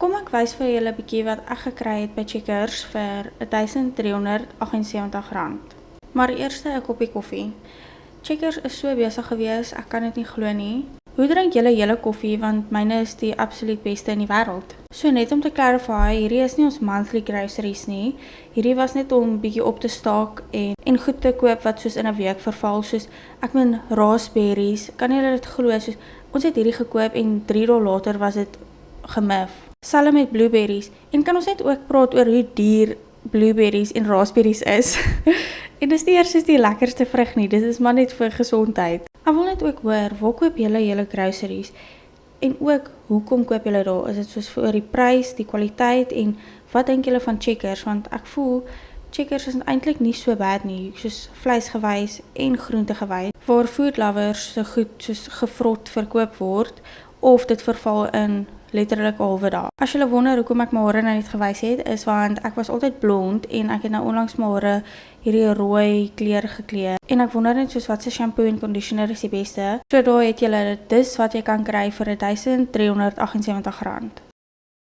Kom ek wys vir julle 'n bietjie wat ek gekry het by Checkers vir R1378. Maar eers 'n koppie koffie. Checkers is so besig gewees, ek kan dit nie glo nie. Hoe drink julle julle koffie, want myne is die absoluut beste in die wêreld. So net om te clarify, hierdie is nie ons monthly groceries nie. Hierdie was net om bietjie op te staak en goed te koop wat soos in 'n week verval, soos ek meen raspberries. Kan julle dit glo? Soos ons het hierdie gekoop en 3 dae later was dit gemif. Selfs met blueberries. En kan ons net ook praat oor hoe duur blueberries en raspberries is? En dis nie eers die lekkerste vrug nie, dit is maar net vir gesondheid. Ek wil net ook hoor, waar koop julle julle groceries? En ook, hoekom koop julle daar? Is dit soos vir die prys, die kwaliteit en wat dink julle van Checkers? Want ek voel Checkers is eintlik nie so bad nie, soos vleisgewys en groentegewys, waar food lovers so goed soos gevrot verkoop word of dit verval in letterlik 'n halwe dag. As julle wonder hoekom ek my hare nou net gewys het, is want ek was altyd blond en ek het nou onlangs my hare hierdie rooi kleur gekleer. En ek wonder net soos wat se shampoo en conditioner is die beste. So daar het julle dit, dis wat jy kan kry vir R1378.